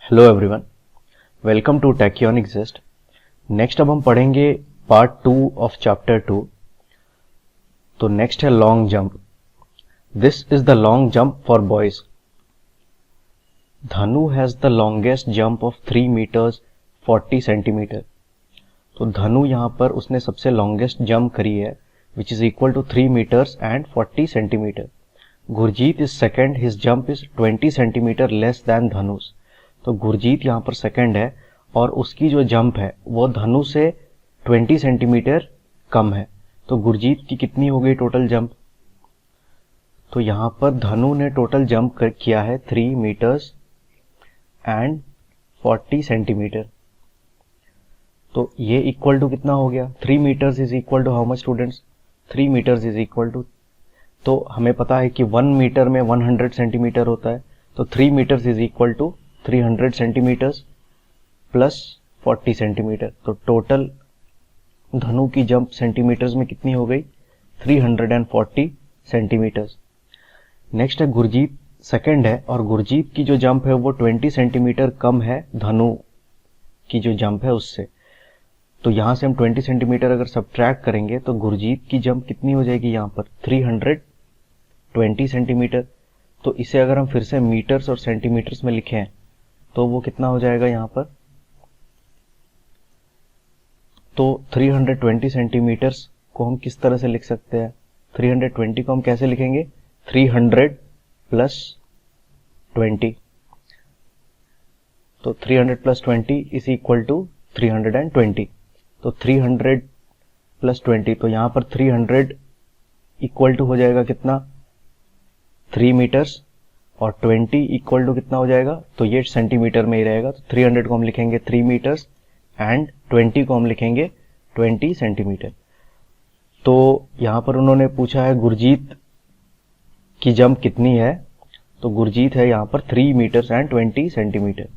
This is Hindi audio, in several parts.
हेलो एवरीवन, वेलकम टू टैक्योनिक्सिस्ट। नेक्स्ट अब हम पढ़ेंगे पार्ट 2 ऑफ चैप्टर 2। तो नेक्स्ट है long jump. This is the long jump for boys. Dhanu has the longest jump of 3 metres 40 centimetre. तो धनु यहां पर उसने सबसे लॉन्गेस्ट जंप करी है which is equal to 3 metres and 40 centimetre. Gurjeet is second, his jump is 20 centimetre less than Dhanush. तो गुरजीत यहाँ पर सेकंड है और उसकी जो जंप है वो धनु से 20 सेंटीमीटर कम है। तो गुरजीत की कितनी हो गई टोटल जंप? तो यहाँ पर धनु ने टोटल जंप किया है 3 मीटर्स एंड 40 सेंटीमीटर। तो ये इक्वल टू कितना हो गया? 3 meters is equal to how much students? 3 meters is equal to, तो हमें पता है कि 1 मीटर में 100 सेंटीमीटर होता है। तो 3 meters is equal to 300 centimeters plus 40 centimetre. तो टोटल धनु की जंप सेंटीमीटर्स में कितनी हो गई? 340 सेंटीमीटर्स। नेक्स्ट है गुरजीत सेकंड है और गुरजीत की जो जंप है वो 20 सेंटीमीटर कम है धनु की जो जंप है उससे। तो यहां से हम 20 सेंटीमीटर अगर सब्ट्रैक्ट करेंगे तो गुरजीत की जंप कितनी हो जाएगी? यहां पर 320 सेंटीमीटर। तो इसे अगर हम फिर से मीटर्स और सेंटीमीटर्स में लिखें तो वो कितना हो जाएगा यहाँ पर? तो 320 सेंटीमीटर्स को हम किस तरह से लिख सकते हैं? 320 को हम कैसे लिखेंगे? 300 प्लस 20। तो 300 प्लस 20 इज इक्वल टू 320। तो 300 प्लस 20, तो यहाँ पर 300 इक्वल टू हो जाएगा कितना? 3 मीटर्स और 20 इक्वल टू कितना हो जाएगा? तो ये सेंटीमीटर में ही रहेगा। तो 300 को हम लिखेंगे 3 मीटर्स एंड 20 को हम लिखेंगे 20 सेंटीमीटर। तो यहां पर उन्होंने पूछा है गुरजीत की जंप कितनी है। तो गुरजीत है यहां पर 3 मीटर्स एंड 20 सेंटीमीटर।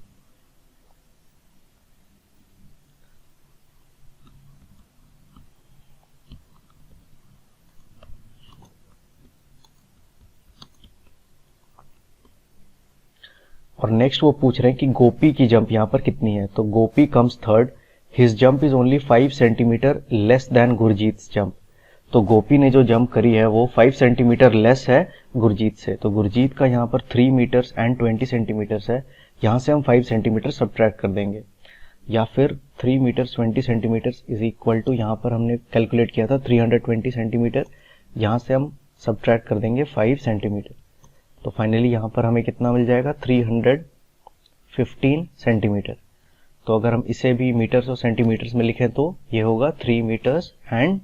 और नेक्स्ट वो पूछ रहे हैं कि गोपी की जंप यहाँ पर कितनी है। तो Gopi comes third, his jump is only 5 centimetre less than Gurjeet jump. तो गोपी ने जो जंप करी है वो 5 सेंटीमीटर लेस है गुरजीत से। तो गुरजीत का यहाँ पर 3 मीटर्स एंड 20 सेंटीमीटर्स है। यहाँ से हम 5 सेंटीमीटर सब्ट्रैक्ट कर देंगे, या फिर 3 meters 20 centimeters is equal to, यहाँ पर हमने कैलकुलेट किया था 320 सेंटीमीटर, यहाँ से हम सब्ट्रैक्ट कर देंगे 5 सेंटीमीटर। तो फाइनली यहां पर हमें कितना मिल जाएगा? 315 सेंटीमीटर। तो अगर हम इसे भी मीटर्स और सेंटीमीटर्स में लिखें तो ये होगा 3 मीटर्स एंड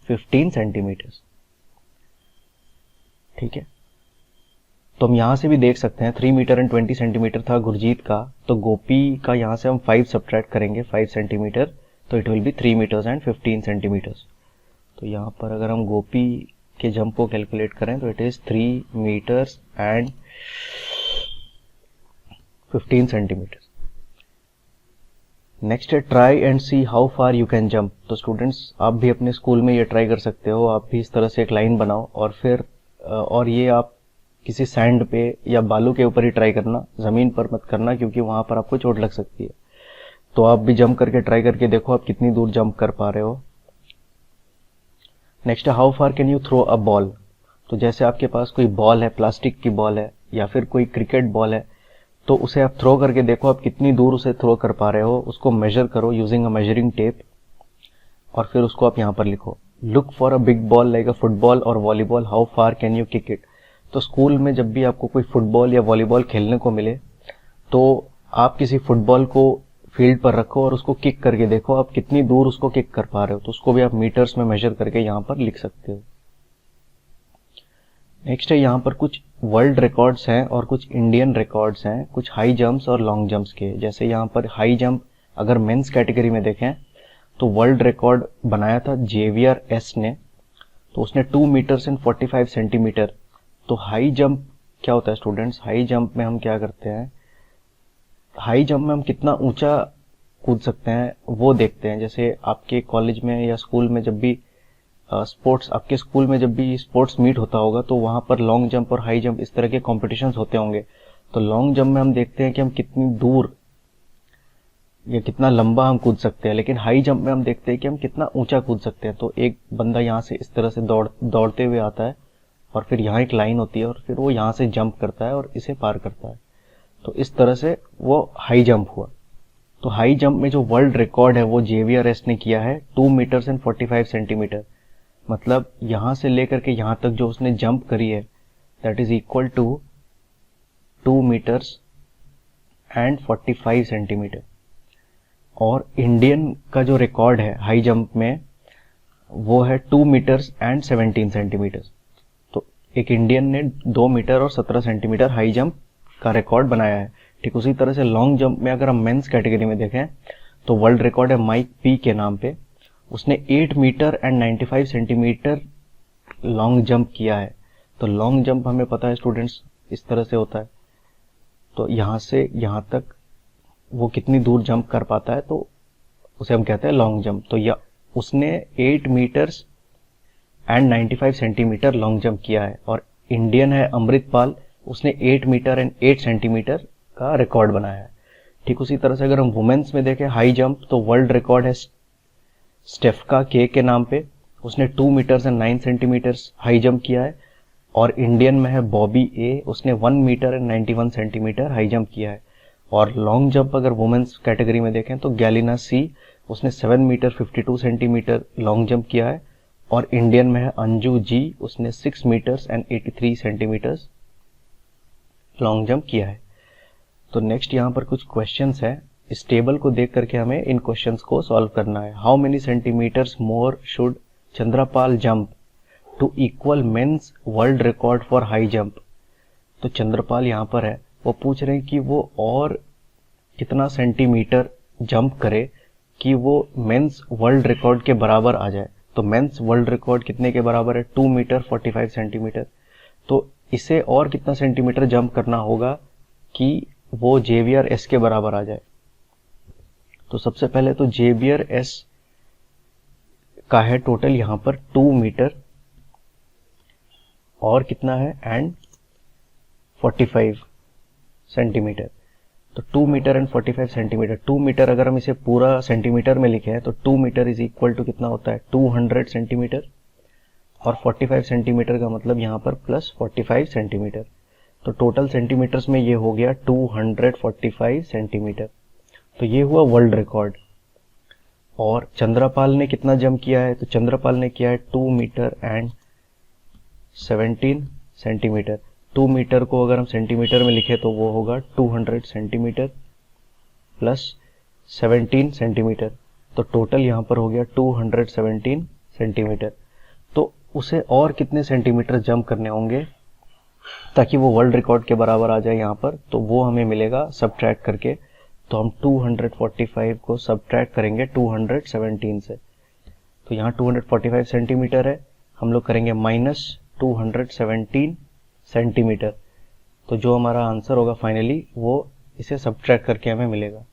15 सेंटीमीटर्स। ठीक है, तो हम यहां से भी देख सकते हैं 3 मीटर एंड 20 सेंटीमीटर था गुरजीत का। तो गोपी का यहां से हम 5 सब्ट्रैक्ट करेंगे, 5 सेंटीमीटर, तो it will be 3 metres and 15 centimeters. तो यहां पर अगर हम गोपी के जंप को कैलकुलेट करें तो it is 3 metres and 15 centimetre. Next है try and see how far you can jump. तो स्टूडेंट्स आप भी अपने स्कूल में ये ट्राई कर सकते हो। आप भी इस तरह से एक लाइन बनाओ और फिर और ये आप किसी सैंड पे या बालू के ऊपर ही ट्राई करना, जमीन पर मत करना क्योंकि वहां पर आपको चोट लग सकती है। तो आप भी जंप करके ट्राई करके देखो आप कितनी दूर जंप कर पा रहे हो। नेक्स्ट है how far can you throw a ball. तो जैसे आपके पास कोई बॉल है, प्लास्टिक की बॉल है या फिर कोई क्रिकेट बॉल है, तो उसे आप थ्रो करके देखो आप कितनी दूर उसे थ्रो कर पा रहे हो। उसको मेजर करो यूजिंग अ मेजरिंग टेप और फिर उसको आप यहाँ पर लिखो। Look for a big ball like a football और volleyball, how far can you kick it. तो स्कूल में जब भी आपको कोई फुटबॉल या वॉलीबॉल खेलने को मिले तो आप किसी फुटबॉल को फील्ड पर रखो और उसको किक करके देखो आप कितनी दूर उसको किक कर पा रहे हो। तो उसको भी आप मीटर्स में मेजर करके यहाँ पर लिख सकते हो। नेक्स्ट है यहाँ पर कुछ वर्ल्ड रिकॉर्ड्स हैं और कुछ इंडियन रिकॉर्ड्स हैं, कुछ हाई जंप्स और लॉन्ग जंप्स के। जैसे यहाँ पर हाई जंप अगर मेंस कैटेगरी में देखें तो वर्ल्ड रिकॉर्ड बनाया था जेवियर एस ने। तो उसने 2 मीटर्स एंड 45 सेंटीमीटर। तो हाई जंप क्या होता है स्टूडेंट्स? हाई जंप में हम क्या करते हैं? हाई जंप में हम कितना ऊंचा कूद सकते हैं वो देखते हैं। जैसे आपके कॉलेज में या स्कूल में जब भी आपके स्कूल में जब भी स्पोर्ट्स मीट होता होगा तो वहां पर लॉन्ग जंप और हाई जंप इस तरह के कॉम्पिटिशन्स होते होंगे। तो लॉन्ग जंप में हम देखते हैं कि हम कितनी दूर या कितना लंबा हम कूद सकते हैं, लेकिन हाई जंप में हम देखते हैं कि हम कितना ऊंचा कूद सकते हैं। तो एक बंदा यहाँ से इस तरह से दौड़ते हुए आता है और फिर यहाँ एक लाइन होती है और फिर वो यहाँ से जंप करता है और इसे पार करता है। तो इस तरह से वो हाई जंप हुआ। तो हाई जंप में जो वर्ल्ड रिकॉर्ड है वो जेवियर एस ने किया है 2 मीटर्स एंड 45 सेंटीमीटर। मतलब यहाँ से लेकर के यहाँ तक जो उसने जंप करी है that is equal to 2 meters and 45 centimeter. और इंडियन का जो रिकॉर्ड है हाई जंप में वो है 2 मीटर्स एंड 17 सेंटीमीटर। तो एक इंडियन ने 2 मीटर और 17 सेंटीमीटर हाई जंप का रिकॉर्ड बनाया है। ठीक उसी तरह से लॉन्ग जंप में अगर हम मेंस कैटेगरी में देखें तो वर्ल्ड रिकॉर्ड है माइक पी के नाम पे। उसने 8 meter and 95 centimeter long jump किया है। तो लॉन्ग जंप हमें पता है स्टूडेंट्स इस तरह से होता है। तो यहाँ से यहाँ तक वो कितनी दूर जंप कर पाता है तो उसे हम कहते हैं लॉन्ग जंप। तो या उसने 8 meters and 95 centimeter long jump किया है। और इंडियन है अमृतपाल, उसने 8 मीटर एंड 8 सेंटीमीटर का रिकॉर्ड बनाया है। ठीक उसी तरह से अगर हम वुमेन्स में देखें हाई जंप तो वर्ल्ड रिकॉर्ड है स्टेफका के नाम पे। उसने 2 meters and 9 centimeter high jump किया है। और इंडियन में है बॉबी ए, उसने 1 meter and 91 centimeter high jump किया है। और लॉन्ग जंप अगर वुमेन्स कैटेगरी में देखें तो गैलिना सी, उसने 7 मीटर 52 सेंटीमीटर लॉन्ग जंप किया है। और इंडियन में है अंजू जी, उसने 6 meters and 83 centimeters long jump किया है। तो नेक्स्ट यहाँ पर कुछ क्वेश्चंस है। इस टेबल को देख करके हमें इन क्वेश्चंस को सॉल्व करना है। How many centimeters more should Chandrapal jump to equal men's world record for high jump. तो चंद्रपाल यहाँ पर है, वो पूछ रहे हैं कि वो और कितना सेंटीमीटर जंप करे कि वो मेंस वर्ल्ड रिकॉर्ड के बराबर आ जाए। तो मेंस वर्ल्ड रिकॉर्ड कितने के बराबर है? 2 मीटर 45 सेंटीमीटर। तो इसे और कितना सेंटीमीटर जंप करना होगा कि वो जेवियर एस के बराबर आ जाए। तो सबसे पहले तो जेवियर एस का है टोटल यहाँ पर 2 मीटर और कितना है एंड 45 सेंटीमीटर। तो 2 मीटर एंड 45 सेंटीमीटर। 2 मीटर अगर हम इसे पूरा सेंटीमीटर में लिखे हैं तो 2 मीटर इज इक्वल टू कितना होता है 200 सेंटीमीटर। और 45 सेंटीमीटर का मतलब यहाँ पर प्लस 45 सेंटीमीटर। तो टोटल सेंटीमीटर्स में ये हो गया 245 सेंटीमीटर। तो ये हुआ वर्ल्ड रिकॉर्ड। और चंद्रपाल ने कितना जंप किया है? तो चंद्रपाल ने किया है 2 मीटर एंड 17 सेंटीमीटर। 2 मीटर को अगर हम सेंटीमीटर में लिखे तो वो होगा 200 सेंटीमीटर प्लस 17 सेंटीमीटर। तो टोटल यहाँ पर हो गया 217 सेंटीमीटर। तो उसे और कितने सेंटीमीटर जंप करने होंगे ताकि वो वर्ल्ड रिकॉर्ड के बराबर आ जाए यहाँ पर? तो वो हमें मिलेगा सब्ट्रैक्ट करके। तो हम 245 को सब्ट्रैक्ट करेंगे 217 से। तो यहाँ 245 सेंटीमीटर है, हम लोग करेंगे माइनस 217 सेंटीमीटर। तो जो हमारा आंसर होगा फाइनली वो इसे सब्ट्रैक्ट करके हमें मिलेगा।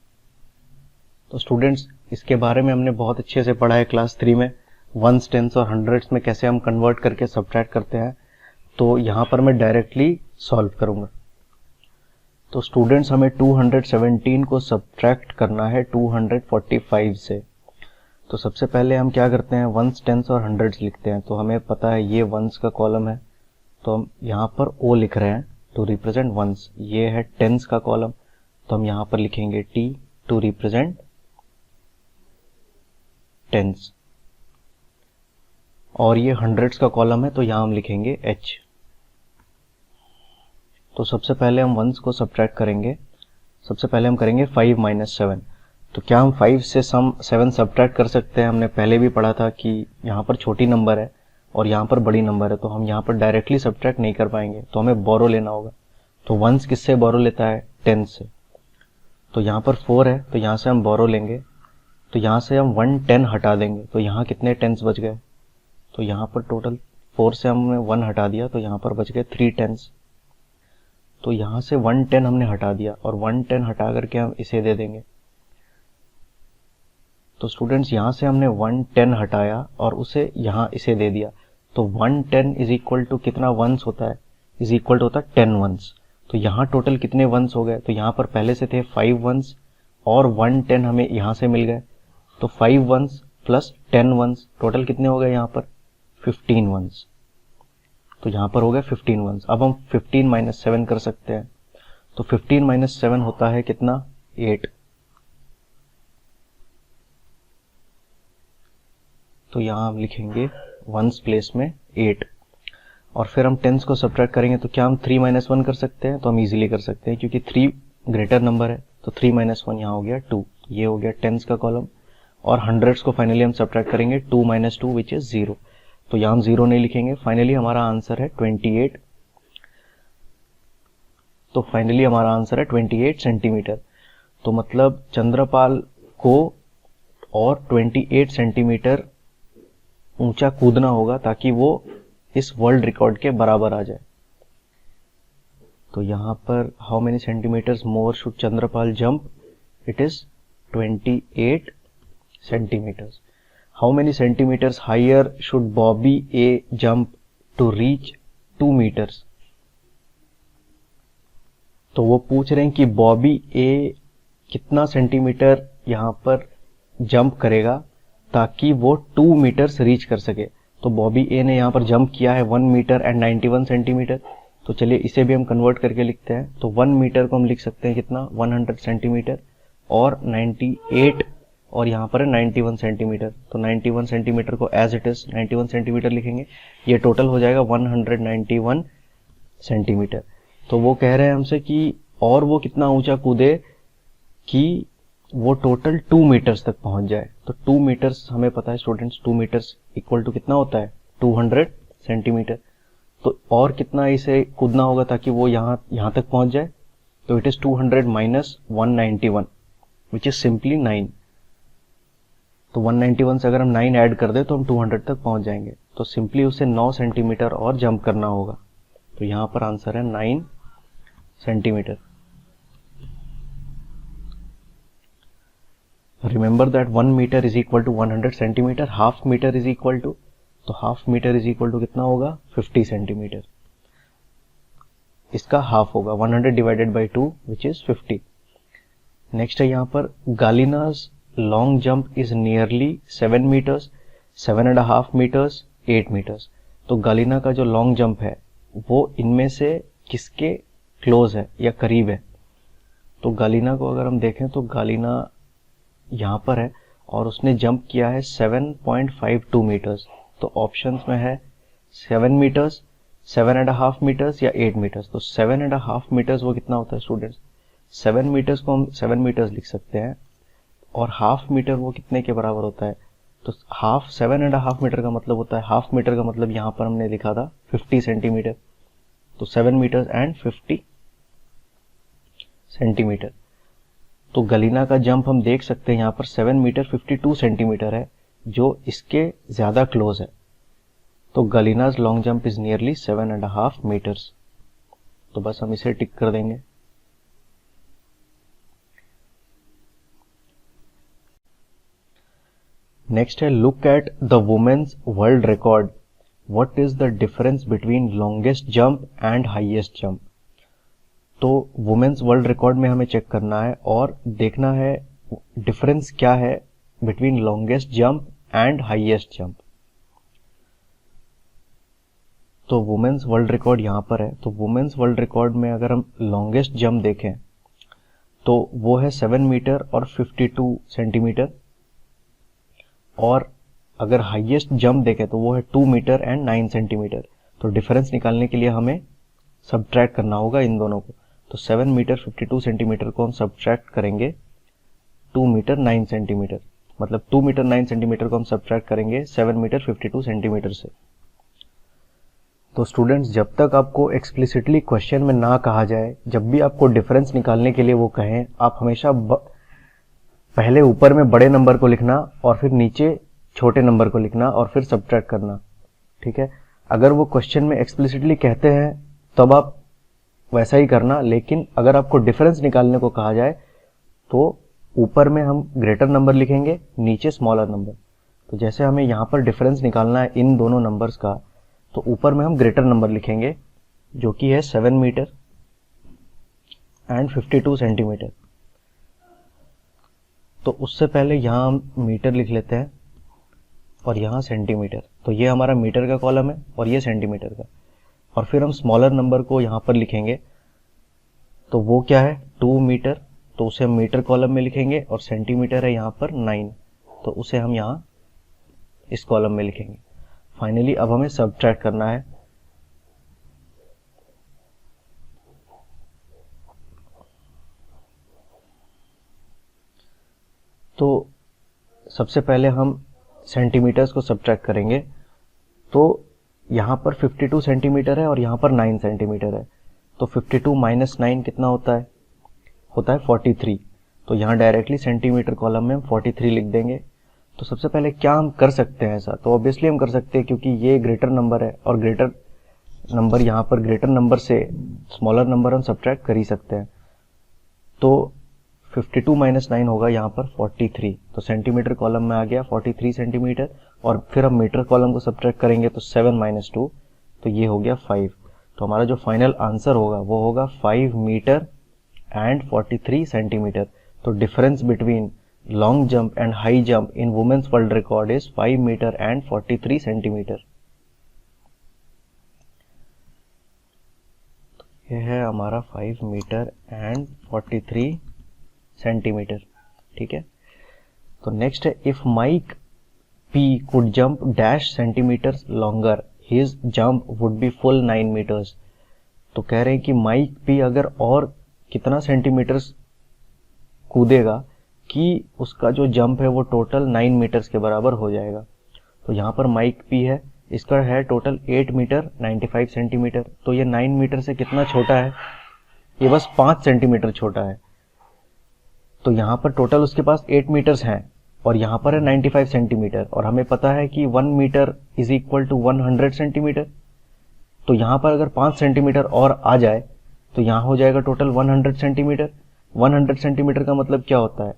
तो स्टूडेंट्स इसके बारे में हमने बहुत अच्छे से पढ़ा है क्लास 3 में। वंस, टेंस और हंड्रेड्स में कैसे हम कन्वर्ट करके सब्ट्रैक्ट करते हैं। तो यहाँ पर मैं डायरेक्टली सॉल्व करूँगा। तो स्टूडेंट्स हमें 217 को सब्ट्रैक्ट करना है 245 से। तो सबसे पहले हम क्या करते हैं, वंस, टेंस और हंड्रेड्स लिखते हैं। तो हमें पता है ये वंस का कॉलम है तो हम यहाँ पर ओ लिख रहे हैं टू रिप्रेजेंट वंस। ये है टेंस का कॉलम तो हम यहाँ पर लिखेंगे टी टू रिप्रेजेंट टेंस। और ये हंड्रेड्स का कॉलम है तो यहाँ हम लिखेंगे एच। तो सबसे पहले हम वंस को सब्ट्रैक्ट करेंगे। सबसे पहले हम करेंगे 5 माइनस 7। तो क्या हम 5 से 7 सब्ट्रैक्ट कर सकते हैं? हमने पहले भी पढ़ा था कि यहाँ पर छोटी नंबर है और यहाँ पर बड़ी नंबर है तो हम यहाँ पर डायरेक्टली सब्ट्रैक्ट नहीं कर पाएंगे, तो हमें बोरो लेना होगा। तो वंस किससे बोरो लेता है? 10 से। तो यहाँ पर 4 है तो यहाँ से हम बोरो लेंगे। तो यहाँ से हम 1 10 हटा देंगे तो यहाँ कितने टेंस बच गए? तो यहाँ पर टोटल 4 से हमने 1 हटा दिया तो यहाँ पर बच गए 3 टेंस। तो यहाँ से 1 10 हमने हटा दिया और 1 10 हटा करके हम इसे दे देंगे। तो स्टूडेंट्स यहाँ से हमने 1 10 हटाया और उसे यहाँ इसे दे दिया। तो 1 10 इज इक्वल टू कितना वंस होता है? इज इक्वल टू होता है 10 वंस। तो यहाँ टोटल कितने वंस हो गए, तो यहाँ पर पहले से थे 5 वंस और 1 10 हमें यहाँ से मिल गए, तो 5 वंस प्लस 10 वंस टोटल कितने हो गए यहाँ पर 15 वंस। तो यहाँ पर हो गए 15 वंस। अब हम 15 माइनस 7 कर सकते हैं, तो 15 माइनस 7 होता है कितना 8। तो यहाँ हम लिखेंगे वंस प्लेस में 8 और फिर हम टेंस को सब्ट्रैक्ट करेंगे, तो क्या हम 3 माइनस 1 कर सकते हैं, तो हम इजीली कर सकते हैं क्योंकि 3 ग्रेटर नंबर है, तो 3 माइनस 1 यहाँ हो गया 2। ये हो गया टेंस का कॉलम। और हंड्रेड्स को फाइनली हम सब्ट्रैक्ट करेंगे 2 माइनस 2 विच इज 0, तो यहाँ हम 0 नहीं लिखेंगे। फाइनली हमारा आंसर है 28। तो फाइनली हमारा आंसर है 28 सेंटीमीटर। तो मतलब चंद्रपाल को और 28 सेंटीमीटर ऊंचा कूदना होगा ताकि वो इस वर्ल्ड रिकॉर्ड के बराबर आ जाए। तो यहाँ पर how many centimeters more should Chandrapal jump, it is 28 centimeters. How many centimeters higher should Bobby A jump to reach 2 meters. तो वो पूछ रहे हैं कि बॉबी ए कितना सेंटीमीटर यहाँ पर जंप करेगा ताकि वो 2 मीटर्स रीच कर सके। तो बॉबी ए ने यहाँ पर जंप किया है 1 मीटर एंड 91 सेंटीमीटर। तो चलिए इसे भी हम कन्वर्ट करके लिखते हैं। तो 1 मीटर को हम लिख सकते हैं कितना 100 सेंटीमीटर और 98 और यहाँ पर है 91 सेंटीमीटर। तो 91 सेंटीमीटर को एज इट इज 91 सेंटीमीटर लिखेंगे, ये टोटल हो जाएगा 191 सेंटीमीटर। तो वो कह रहे हैं हमसे कि और वो कितना ऊंचा कूदे कि वो टोटल 2 मीटर्स तक पहुंच जाए। तो 2 मीटर्स हमें पता है स्टूडेंट्स, 2 मीटर्स इक्वल टू कितना होता है 200 सेंटीमीटर। तो और कितना इसे कूदना होगा ताकि वो यहाँ तक पहुंच जाए, तो it is 200 minus 191 which is simply 9। तो 191 से अगर हम 9 ऐड कर दे तो हम 200 तक पहुंच जाएंगे। तो सिंपली उसे 9 सेंटीमीटर और जंप करना होगा। तो यहाँ पर आंसर है 9 centimetre. Remember that 1 metre is equal to 100 centimetre, half metre is equal to, तो half metre is equal to कितना होगा 50 सेंटीमीटर। इसका हाफ होगा 100 divided by 2 which is 50। Next है यहाँ पर Galina's long jump is nearly 7 metres, 7.5 metres, 8 metres. तो गालिना का जो लॉन्ग जंप है वो इनमें से किसके क्लोज है या करीब है। तो गालिना को अगर हम देखें तो गालिना यहाँ पर है और उसने जंप किया है 7.52 मीटर्स। तो ऑप्शंस में है 7 मीटर्स, 7.5 मीटर्स या 8 मीटर्स। तो 7.5 मीटर्स वो कितना होता है स्टूडेंट्स, 7 मीटर्स को हम 7 मीटर्स लिख सकते हैं और हाफ मीटर वो कितने के बराबर होता है। तो हाफ 7.5 मीटर का मतलब होता है, हाफ मीटर का मतलब यहाँ पर हमने लिखा था 50 सेंटीमीटर। तो 7 मीटर्स एंड 50 सेंटीमीटर। तो गलीना का जंप हम देख सकते हैं यहाँ पर 7 मीटर 52 सेंटीमीटर है जो इसके ज्यादा क्लोज है। तो Galina's long jump is nearly 7.5 metres. तो बस हम इसे टिक कर देंगे। नेक्स्ट है look at the women's world record, what is the difference between longest jump and highest jump. तो वुमेन्स वर्ल्ड रिकॉर्ड में हमें चेक करना है और देखना है डिफरेंस क्या है between longest jump and highest jump. तो वुमेन्स वर्ल्ड रिकॉर्ड यहाँ पर है। तो वुमेन्स वर्ल्ड रिकॉर्ड में अगर हम लॉन्गेस्ट जंप देखें तो वो है 7 मीटर और 52 सेंटीमीटर और अगर हाईएस्ट जंप देखें तो वो है 2 मीटर एंड 9 सेंटीमीटर। तो डिफरेंस निकालने के लिए हमें सब्ट्रैक्ट करना होगा इन दोनों को। तो 7 मीटर 52 सेंटीमीटर को हम सब्ट्रैक्ट करेंगे 2 मीटर 9 सेंटीमीटर, मतलब 2 मीटर 9 सेंटीमीटर को हम सब्ट्रैक्ट करेंगे 7 मीटर 52 सेंटीमीटर से। तो स्टूडेंट्स जब तक आपको एक्सप्लिसिटली क्वेश्चन में ना कहा जाए, जब भी आपको डिफरेंस निकालने के लिए वो कहें, आप हमेशा पहले ऊपर में बड़े नंबर को लिखना और फिर नीचे छोटे नंबर को लिखना और फिर सब्ट्रैक्ट करना, ठीक है। अगर वो क्वेश्चन में एक्सप्लिसिटली कहते हैं तब आप वैसा ही करना, लेकिन अगर आपको डिफरेंस निकालने को कहा जाए तो ऊपर में हम ग्रेटर नंबर लिखेंगे, नीचे स्मॉलर नंबर। तो जैसे हमें यहाँ पर डिफरेंस निकालना है इन दोनों नंबर्स का, तो ऊपर में हम ग्रेटर नंबर लिखेंगे जो कि है 7 मीटर एंड 52 सेंटीमीटर। तो उससे पहले यहाँ हम मीटर लिख लेते हैं और यहाँ सेंटीमीटर। तो ये हमारा मीटर का कॉलम है और ये सेंटीमीटर का। और फिर हम स्मॉलर नंबर को यहाँ पर लिखेंगे। तो वो क्या है 2 मीटर, तो उसे हम मीटर कॉलम में लिखेंगे। और सेंटीमीटर है यहाँ पर 9, तो उसे हम यहाँ इस कॉलम में लिखेंगे। फाइनली अब हमें सब्ट्रैक्ट करना है। तो सबसे पहले हम सेंटीमीटर्स को सब्ट्रैक्ट करेंगे। तो यहाँ पर 52 सेंटीमीटर है और यहाँ पर 9 सेंटीमीटर है। तो 52 माइनस 9 कितना होता है? होता है 43। तो यहाँ डायरेक्टली सेंटीमीटर कॉलम में हम 43 लिख देंगे। तो सबसे पहले क्या हम कर सकते हैं ऐसा? तो ऑब्वियसली हम कर सकते हैं, क्योंकि ये ग्रेटर नंबर है और ग्रेटर नंबर यहाँ पर ग्रेटर नंबर से स्मॉलर नंबर हम सब्ट्रैक्ट कर ही सकते हैं। तो 52 माइनस 9 होगा यहाँ पर 43। तो सेंटीमीटर कॉलम में आ गया 43 सेंटीमीटर। और फिर हम मीटर कॉलम को सब्ट्रैक्ट करेंगे तो 7 माइनस 2, तो ये हो गया 5। तो हमारा जो फाइनल आंसर होगा वो होगा 5 मीटर एंड 43 सेंटीमीटर। तो difference between long jump and high jump in women's world record is 5 meter and 43 centimeter. यह है हमारा 5 मीटर एंड 43 सेंटीमीटर। ठीक है। तो नेक्स्ट है, if Mike P could jump dash centimeter longer his jump would be full 9 meters. तो कह रहे हैं कि माइक पी अगर और कितना सेंटीमीटर कूदेगा कि उसका जो जंप है वो टोटल 9 मीटर्स के बराबर हो जाएगा। तो यहाँ पर माइक पी है, इसका है टोटल 8 मीटर 95 सेंटीमीटर। तो ये 9 मीटर से कितना छोटा है? ये बस 5 सेंटीमीटर छोटा है। तो यहाँ पर टोटल उसके पास 8 मीटर्स हैं और यहाँ पर है 95 सेंटीमीटर। और हमें पता है कि 1 metre is equal to 100 centimeter. तो यहाँ पर अगर 5 सेंटीमीटर और आ जाए तो यहाँ हो जाएगा टोटल 100 सेंटीमीटर। 100 सेंटीमीटर का मतलब क्या होता है?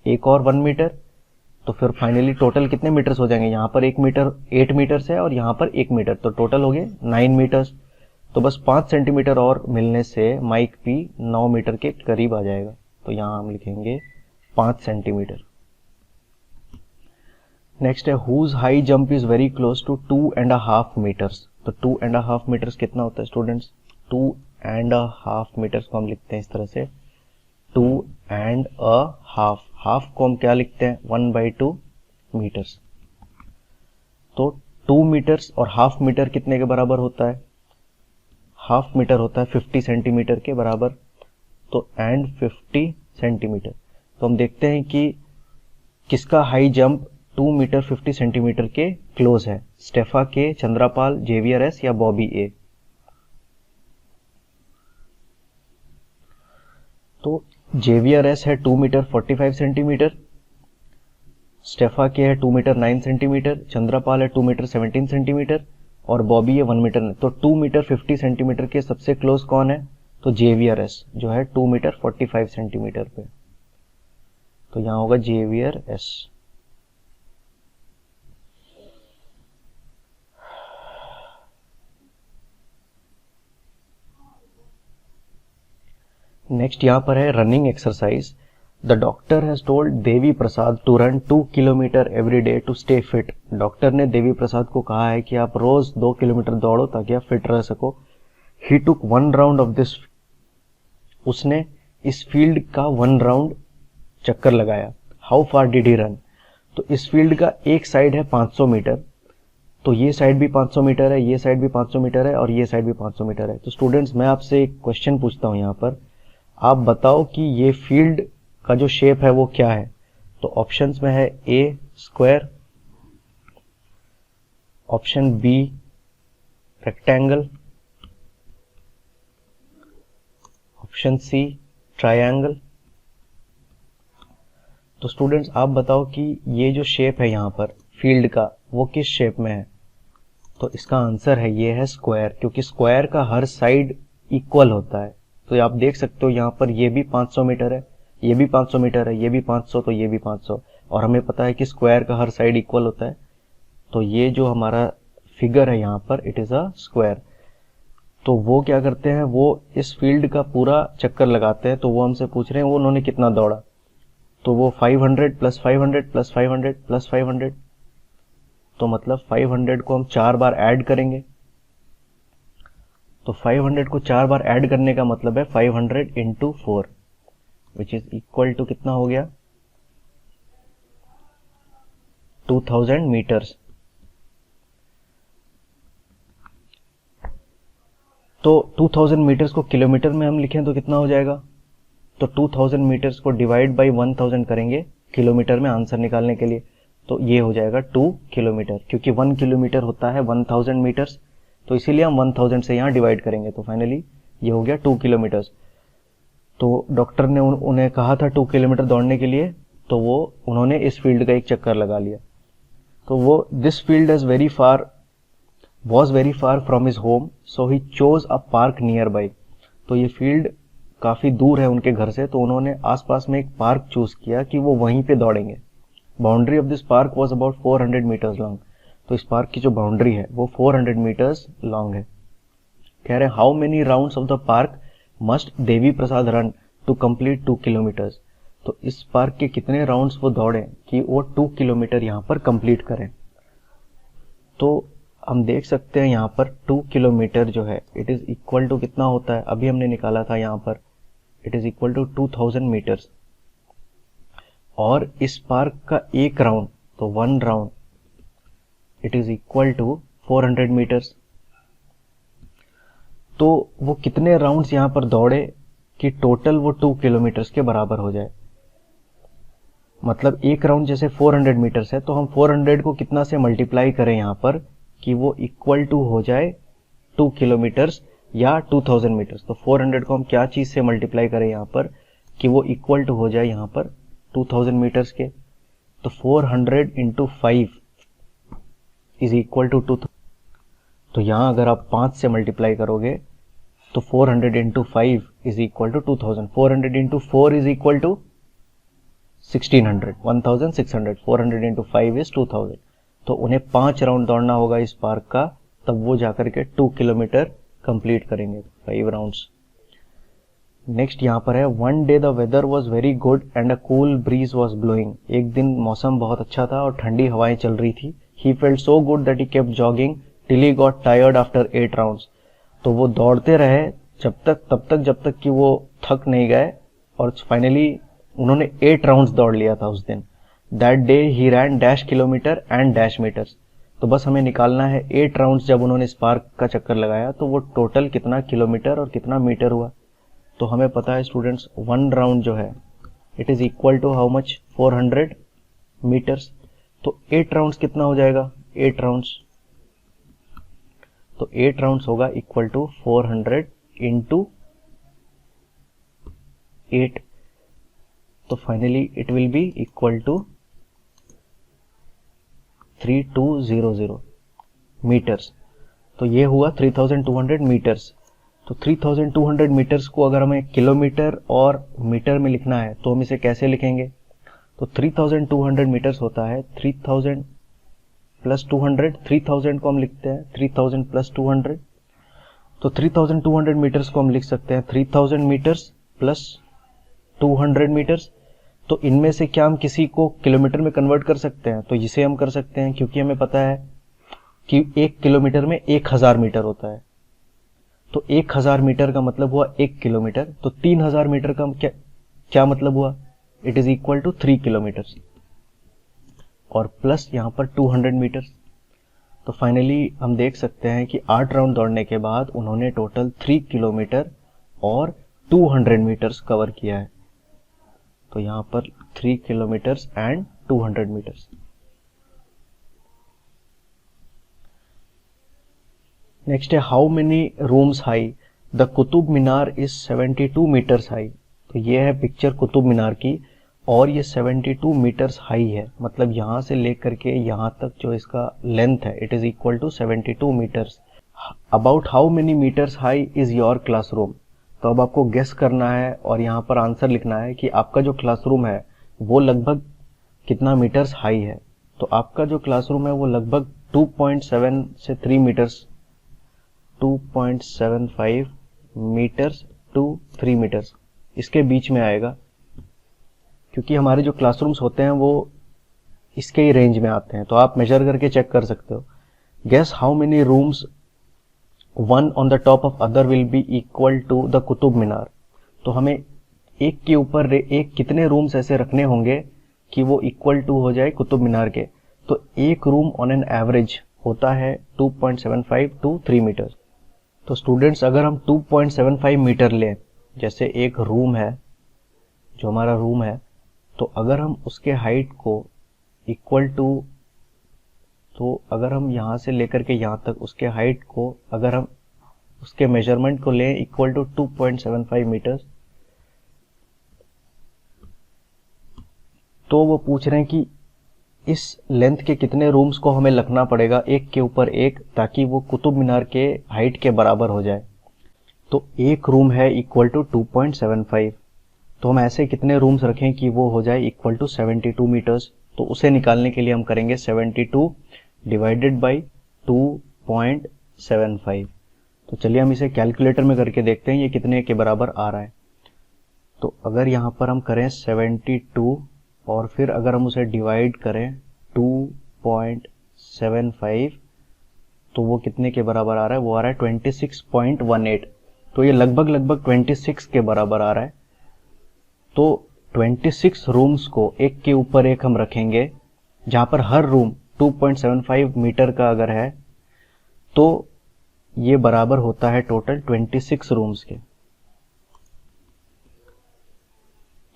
एक और 1 मीटर। तो फिर फाइनली टोटल कितने मीटर्स हो जाएंगे? यहाँ पर 1 मीटर 8 मीटर्स है और यहाँ पर 1 मीटर, तो टोटल हो गए 9 मीटर्स। तो बस 5 सेंटीमीटर और मिलने से माइक पी 9 मीटर के करीब आ जाएगा। तो यहाँ हम लिखेंगे 5 सेंटीमीटर। नेक्स्ट है, whose high jump is very close to 2.5 meters. तो 2.5 मीटर्स कितना होता है स्टूडेंट्स? 2.5 मीटर्स को हम लिखते हैं इस तरह से 2.5। हाफ को हम क्या लिखते हैं? 1/2 मीटर्स। तो 2 मीटर्स और हाफ मीटर कितने के बराबर होता है? हाफ मीटर होता है 50 सेंटीमीटर के बराबर। तो एंड 50 सेंटीमीटर। तो हम देखते हैं कि किसका हाई जंप 2 मीटर 50 सेंटीमीटर के क्लोज है, स्टेफा के, चंद्रापाल, जेवियर एस या बॉबी ए। तो जेवियर एस है 2 मीटर 45 सेंटीमीटर, स्टेफा के है 2 मीटर 9 सेंटीमीटर, चंद्रापाल है 2 मीटर 17 सेंटीमीटर और बॉबी है 1 मीटर। तो 2 मीटर 50 सेंटीमीटर के सबसे क्लोज कौन है? तो जेवियर एस, जो है 2 मीटर 45 सेंटीमीटर पे। तो यहां होगा जेवियर एस। नेक्स्ट यहां पर है running exercise. The doctor has told Devi Prasad to run 2 kilometer every day to stay fit. Doctor ने देवी प्रसाद को कहा है कि आप रोज 2 किलोमीटर दौड़ो ताकि आप फिट रह सको। ही टुक 1 राउंड ऑफ दिस। उसने इस फील्ड का 1 राउंड चक्कर लगाया। How far did he run? तो इस फील्ड का एक साइड है 500 मीटर, तो ये साइड भी 500 मीटर है, ये साइड भी 500 मीटर है और ये साइड भी 500 मीटर है। तो स्टूडेंट्स, मैं आपसे एक क्वेश्चन पूछता हूं यहाँ पर, आप बताओ कि ये फील्ड का जो शेप है वो क्या है? तो ऑप्शंस में है A square, option B rectangle, option C triangle. तो स्टूडेंट्स, आप बताओ कि ये जो शेप है यहाँ पर फील्ड का वो किस शेप में है? तो इसका आंसर है ये है स्क्वायर, क्योंकि स्क्वायर का हर साइड इक्वल होता है। तो आप देख सकते हो यहाँ पर ये भी 500 मीटर है, ये भी 500 मीटर है, ये भी 500, तो ये भी 500। और हमें पता है कि स्क्वायर का हर साइड इक्वल होता है। तो ये जो हमारा फिगर है यहाँ पर, इट इज अ स्क्वायर। तो वो क्या करते हैं, वो इस फील्ड का पूरा चक्कर लगाते हैं। तो वो हमसे पूछ रहे हैं वो उन्होंने कितना दौड़ा। तो वो 500 प्लस 500 प्लस 500 प्लस 500, तो मतलब 500 को हम 4 बार ऐड करेंगे। तो 500 को 4 बार ऐड करने का मतलब है 500 into 4, which is equal to कितना हो गया, 2000 मीटर्स। तो 2000 मीटर्स को किलोमीटर में हम लिखें तो कितना हो जाएगा, तो 2000 मीटर्स को डिवाइड बाई 1000 करेंगे किलोमीटर में आंसर निकालने के लिए, तो ये हो जाएगा 2 किलोमीटर, क्योंकि 1 किलोमीटर होता है 1000 मीटर्स, तो इसीलिए हम 1000 से यहाँ डिवाइड करेंगे। तो फाइनली ये हो गया 2 किलोमीटर्स। तो डॉक्टर ने उन्हें कहा था 2 किलोमीटर दौड़ने के लिए, तो वो उन्होंने इस फील्ड का एक चक्कर लगा लिया। तो वो this field is was very far from his home, so he chose a park nearby। तो ये फील्ड काफी दूर है उनके घर से, तो उन्होंने आसपास में एक पार्क चूज किया कि वो वहीं पे दौड़ेंगे। Boundary of this park was about 400 meters long. तो इस पार्क की जो बाउंड्री है वो 400 मीटर्स लॉन्ग है। कह रहे हैं how many rounds of the park must Devi Prasad run to complete 2 kilometers. तो इस पार्क के कितने राउंड्स वो दौड़े कि वो 2 किलोमीटर यहाँ पर कंप्लीट करें। तो हम देख सकते हैं यहाँ पर 2 किलोमीटर जो है इट इज इक्वल टू कितना होता है, अभी हमने निकाला था यहाँ पर, it is equal to 2000 meters. और इस पार्क का एक राउंड, तो 1 round it is equal to 400 meters. तो वो कितने राउंड्स यहाँ पर दौड़े कि टोटल वो 2 किलोमीटर्स के बराबर हो जाए। मतलब एक राउंड जैसे 400 मीटर्स है, तो हम 400 को कितना से मल्टीप्लाई करें यहाँ पर कि वो इक्वल टू हो जाए 2 किलोमीटर्स या 2000 मीटर्स। तो 400 को हम क्या चीज से मल्टीप्लाई करें यहाँ पर कि वो इक्वल टू हो जाए यहाँ पर 2000 मीटर्स के। तो 400 इंटू 5 इज इक्वल टू 2000। तो यहाँ अगर आप 5 से मल्टीप्लाई करोगे तो 400 into 5 is equal to 2000। 400 into 4 is equal to 1600, 1600। 400 into 5 is 2000। तो उन्हें 5 राउंड दौड़ना होगा इस पार्क का, तब वो जाकर के 2 किलोमीटर कंप्लीट करेंगे, 5 राउंड्स। नेक्स्ट यहाँ पर है one day the weather was very good and a cool breeze was blowing. एक दिन मौसम बहुत अच्छा था और ठंडी हवाएं चल रही थी। He felt so good that he kept jogging till he got tired after 8 rounds. तो वो दौड़ते रहे जब तक कि वो थक नहीं गए, और फाइनली उन्होंने 8 राउंड्स दौड़ लिया था उस दिन। That day he ran dash kilometer and dash meters. तो बस हमें निकालना है 8 राउंड्स जब उन्होंने इस पार्क का चक्कर लगाया तो वो टोटल कितना किलोमीटर और कितना मीटर हुआ। तो हमें पता है स्टूडेंट्स 1 राउंड जो है it is equal to how much, 400 meters. तो 8 राउंड्स कितना हो जाएगा, 8 राउंड्स, तो 8 राउंड्स होगा इक्वल टू 400 इंटू 8। तो finally it will be equal to 3200 metres. तो ये हुआ 3200 मीटर्स। तो 3200 मीटर्स को अगर हमें किलोमीटर और मीटर में लिखना है तो हम इसे कैसे लिखेंगे। तो 3200 मीटर्स होता है 3000 प्लस 200। 3000 को हम लिखते हैं 3000 प्लस 200। तो 3200 मीटर्स को हम लिख सकते हैं 3000 मीटर्स प्लस 200 मीटर्स। तो इनमें से क्या हम किसी को किलोमीटर में कन्वर्ट कर सकते हैं, तो इसे हम कर सकते हैं, क्योंकि हमें पता है कि 1 किलोमीटर में 1000 मीटर होता है। तो 1000 मीटर का मतलब हुआ 1 किलोमीटर। तो 3000 मीटर का क्या मतलब हुआ, it is equal to 3 kilometre और प्लस यहाँ पर 200 मीटर। तो फाइनली हम देख सकते हैं कि 8 राउंड दौड़ने के बाद उन्होंने टोटल 3 किलोमीटर और 200 मीटर्स कवर किया है। तो यहाँ पर 3 किलोमीटर्स एंड 200 मीटर्स। नेक्स्ट है how many rooms high the Qutub Minar is 72 metres high. तो ये है पिक्चर कुतुब मीनार की और ये 72 मीटर्स हाई है। मतलब यहाँ से लेकर के यहाँ तक जो इसका लेंथ है it is equal to 72 metres. About how many metres high is your classroom. तो अब आपको गेस करना है और यहाँ पर आंसर लिखना है कि आपका जो क्लासरूम है वो लगभग कितना मीटर्स हाई है। तो आपका जो क्लासरूम है वो लगभग 2.7 से 3 मीटर्स 2.75 मीटर्स टू 3 मीटर्स, इसके बीच में आएगा, क्योंकि हमारे जो क्लासरूम्स होते हैं वो इसके ही रेंज में आते हैं, तो आप मेजर करके चेक कर सकते हो। Guess how many rooms one on the top of other will be equal to the Qutub Minar. तो हमें एक के ऊपर एक कितने रूम्स ऐसे रखने होंगे कि वो इक्वल टू हो जाए कुतुब मीनार के। तो एक रूम ऑन एन एवरेज होता है 2.75 टू 3 मीटर। तो स्टूडेंट्स अगर हम 2.75 मीटर लें, जैसे एक रूम है, जो हमारा रूम है, तो अगर हम उसके हाइट को इक्वल टू, तो अगर हम यहाँ से लेकर के यहाँ तक उसके हाइट को, अगर हम उसके मेजरमेंट को लें इक्वल टू 2.75 मीटर, तो वो पूछ रहे हैं कि इस लेंथ के कितने रूम्स को हमें लगना पड़ेगा एक के ऊपर एक, ताकि वो कुतुब मीनार के हाइट के बराबर हो जाए। तो एक रूम है इक्वल टू 2.75, तो हम ऐसे कितने रूम्स रखें कि वो हो जाए इक्वल टू 72 मीटर्स। तो उसे निकालने के लिए हम करेंगे 72 डिवाइडेड बाई 2.75। तो चलिए हम इसे कैलकुलेटर में करके देखते हैं ये कितने के बराबर आ रहा है। तो अगर यहाँ पर हम करें 72 और फिर अगर हम उसे डिवाइड करें 2.75, तो वो कितने के बराबर आ रहा है, वो आ रहा है 26.18। तो ये लगभग 26 के बराबर आ रहा है। तो 26 रूम्स को एक के ऊपर एक हम रखेंगे, जहां पर हर रूम 2.75 मीटर का अगर है, तो ये बराबर होता है टोटल 26 रूम्स के।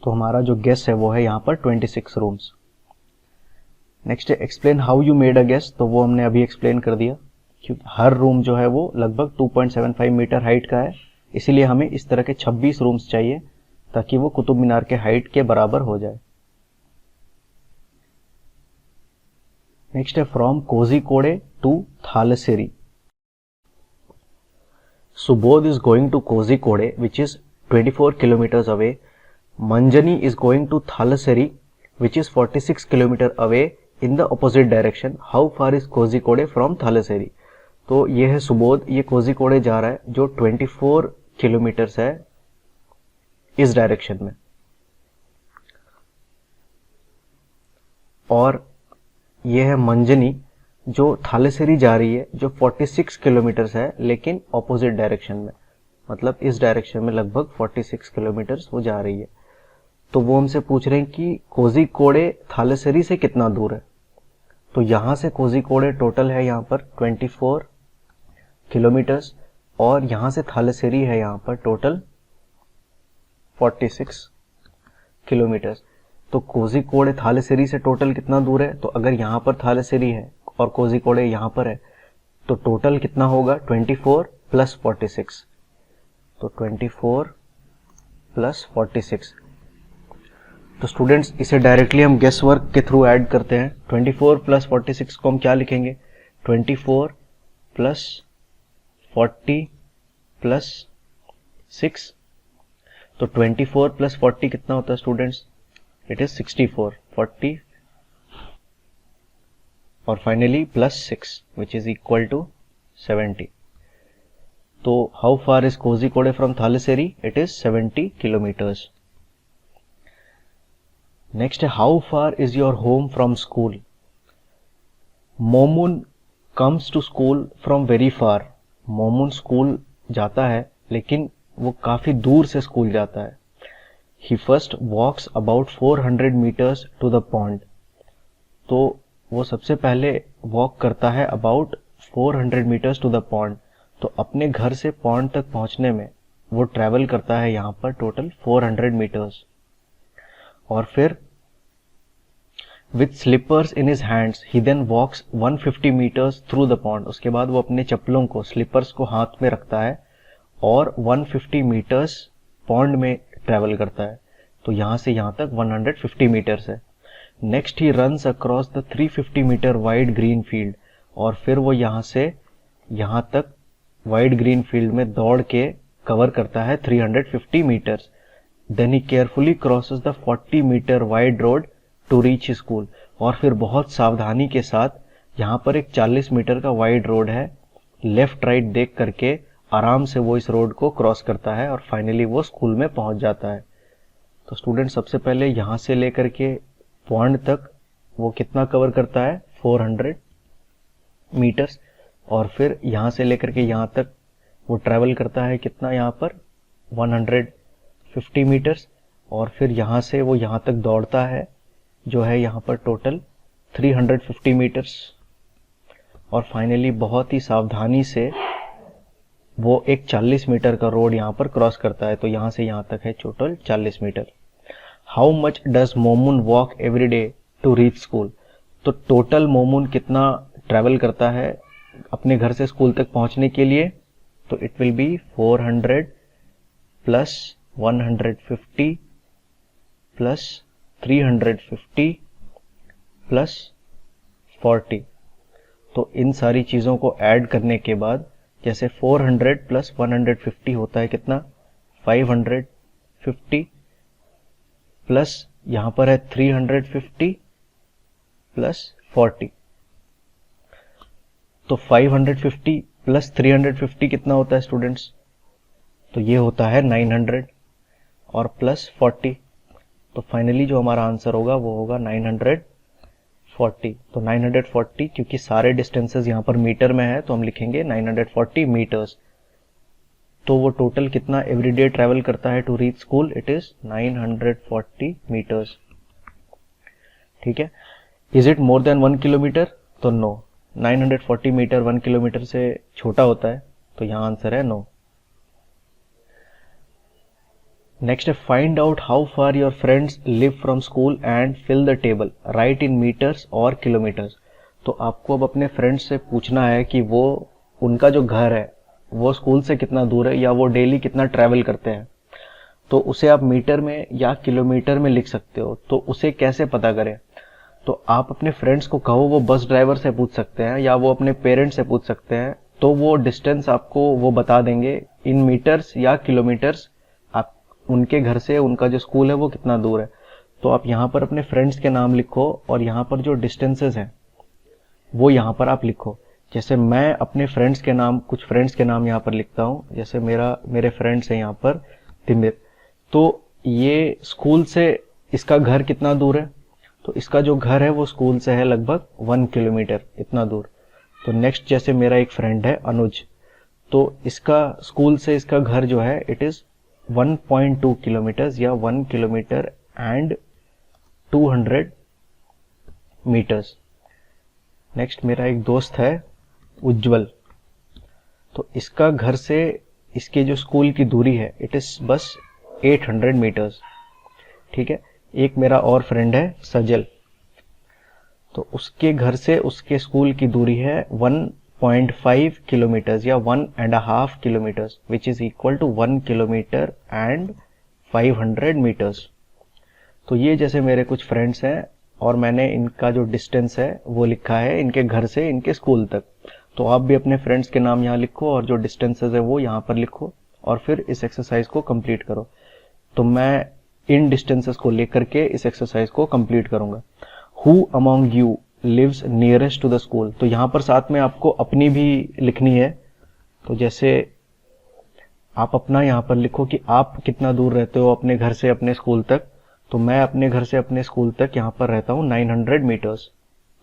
तो हमारा जो गेस है वो है यहाँ पर 26 रूम्स। नेक्स्ट है explain how you made a guess. तो वो हमने अभी एक्सप्लेन कर दिया, क्योंकि हर रूम जो है वो लगभग 2.75 मीटर हाइट का है, इसीलिए हमें इस तरह के 26 रूम्स चाहिए ताकि वो कुतुब मीनार के हाइट के बराबर हो जाए। नेक्स्ट है from Kozhikode to Thalassery. Subodh is going to Kozhikode which is 24 kilometres away. Manjani is going to Thalassery, which is 46 km away in the opposite direction. How far is Kozhikode from Thalassery? तो ये है सुबोध, ये कोझिकोडे जा रहा है जो 24 किलोमीटर्स है इस डायरेक्शन में, और ये है मंजनी जो थालेसेरी जा रही है जो 46 किलोमीटर्स है लेकिन ऑपोजिट डायरेक्शन में, मतलब इस डायरेक्शन में लगभग 46 किलोमीटर्स वो जा रही है। तो वो हमसे पूछ रहे हैं कि कोझिकोडे थालेसेरी से कितना दूर है। तो यहां से कोझिकोडे टोटल है यहाँ पर 24 किलोमीटर्स, और यहां से थालेसेरी है यहाँ पर टोटल 46 किलोमीटर्स। तो कोझिकोडे थालेसेरी से टोटल कितना दूर है, तो अगर यहाँ पर थालेसेरी है और कोझिकोडे यहाँ पर है, तो टोटल कितना होगा 24 प्लस 46। तो 24 प्लस 46। तो स्टूडेंट्स इसे डायरेक्टली हम गेस वर्क के थ्रू ऐड करते हैं। 24 प्लस 46 को हम क्या लिखेंगे, 24 प्लस 40 प्लस 6। तो 24 प्लस 40 कितना होता है स्टूडेंट्स, इट इज 64, 40 और finally plus 6 which is equal to 70। तो how far is Kozhikode from Thalassery, it is 70 kilometres. Next है how far is your home from school. Momun comes to school from very far. Momun school जाता है लेकिन वो काफी दूर से स्कूल जाता है। He first walks about 400 metres to the pond. तो वो सबसे पहले वॉक करता है about 400 metres to the pond. तो अपने घर से पॉन्ड तक पहुंचने में वो ट्रेवल करता है यहाँ पर टोटल 400 मीटर्स। और फिर with slippers in his hands he then walks 150 metres through the pond. उसके बाद वो अपने चप्पलों को, स्लीपर्स को हाथ में रखता है और 150 मीटर्स पॉन्ड में ट्रेवल करता है। तो यहाँ से यहाँ तक 150 मीटर्स है। Next he runs across the 350 metre wide green field. और फिर वो यहाँ से यहाँ तक वाइड ग्रीन फील्ड में दौड़ के कवर करता है 350 metres. Then he carefully crosses the 40 metre wide road to reach school. और फिर बहुत सावधानी के साथ यहाँ पर एक 40 मीटर का वाइड रोड है लेफ्ट राइट देख करके आराम से वो इस रोड को क्रॉस करता है और फाइनली वो स्कूल में पहुंच जाता है। तो स्टूडेंट सबसे पहले यहाँ से लेकर के पॉइंट तक वो कितना कवर करता है, 400 मीटर्स, और फिर यहाँ से लेकर के यहाँ तक वो ट्रैवल करता है कितना, यहाँ पर 150 मीटर्स, और फिर यहाँ से वो यहाँ तक दौड़ता है जो है यहाँ पर टोटल 350 मीटर्स, और फाइनली बहुत ही सावधानी से वो एक 40 मीटर का रोड यहाँ पर क्रॉस करता है। तो यहाँ से यहाँ तक है total 40 metre. How much does Momun walk every day to reach school? तो टोटल मोमून कितना ट्रैवल करता है अपने घर से स्कूल तक पहुंचने के लिए? तो it will B 400 plus 150 plus 350 plus 40। तो इन सारी चीज़ों को ऐड करने के बाद जैसे 400 प्लस 150 होता है कितना, 550 प्लस यहाँ पर है 350 प्लस 40। तो 550 प्लस 350 कितना होता है स्टूडेंट्स? तो ये होता है 900 और प्लस 40। तो फाइनली जो हमारा आंसर होगा वो होगा 940। तो 940 क्योंकि सारे डिस्टेंसेस यहाँ पर मीटर में है तो हम लिखेंगे 940 मीटर्स। तो वो टोटल कितना एवरीडे ट्रैवल करता है to reach school? It is 940 metres. ठीक है। Is it more than 1 kilometre? तो नो, 940 मीटर 1 किलोमीटर से छोटा होता है, तो यहाँ आंसर है नो। नेक्स्ट है find out how far your friends live from school and fill the table, write in metres और किलोमीटर्स। तो आपको अब अपने फ्रेंड्स से पूछना है कि वो उनका जो घर है वो स्कूल से कितना दूर है या वो डेली कितना ट्रैवल करते हैं। तो उसे आप मीटर में या किलोमीटर में लिख सकते हो। तो उसे कैसे पता करें? तो आप अपने फ्रेंड्स को कहो, वो बस ड्राइवर से पूछ सकते हैं या वो अपने पेरेंट्स से पूछ सकते हैं। तो वो डिस्टेंस आपको वो बता देंगे इन मीटर्स या किलोमीटर्स, आप उनके घर से उनका जो स्कूल है वो कितना दूर है। तो आप यहाँ पर अपने फ्रेंड्स के नाम लिखो और यहाँ पर जो डिस्टेंसेस हैं वो यहाँ पर आप लिखो। जैसे मैं अपने फ्रेंड्स के नाम, कुछ फ्रेंड्स के नाम यहाँ पर लिखता हूँ। जैसे मेरे फ्रेंड्स हैं यहाँ पर तिमिर, तो ये स्कूल से इसका घर कितना दूर है? तो इसका जो घर है वो स्कूल से है लगभग 1 किलोमीटर इतना दूर। तो नेक्स्ट जैसे मेरा एक फ्रेंड है अनुज, तो इसका स्कूल से इसका घर जो है इट इज 1.2 किलोमीटर्स या 1 किलोमीटर एंड 200 मीटर्स। नेक्स्ट मेरा एक दोस्त है उज्जवल, तो इसका घर से इसके जो स्कूल की दूरी है इट इज बस 800 मीटर्स। ठीक है। एक मेरा और फ्रेंड है सजल, तो उसके घर से उसके स्कूल की दूरी है 1.5 किलोमीटर्स या 1.5 kilometres which is equal to 1 kilometre and 500 metres. तो ये जैसे मेरे कुछ फ्रेंड्स हैं और मैंने इनका जो डिस्टेंस है वो लिखा है इनके घर से इनके स्कूल तक। तो आप भी अपने फ्रेंड्स के नाम यहाँ लिखो और जो डिस्टेंसेस है वो यहाँ पर लिखो और फिर इस एक्सरसाइज को कंप्लीट करो। तो मैं इन डिस्टेंसेस को लेकर के इस एक्सरसाइज को कंप्लीट करूंगा। Who among you lives nearest to the school, तो यहाँ पर साथ में आपको अपनी भी लिखनी है। तो जैसे आप अपना यहाँ पर लिखो कि आप कितना दूर रहते हो अपने घर से अपने स्कूल तक। तो मैं अपने घर से अपने स्कूल तक यहाँ पर रहता हूँ 900 मीटर्स।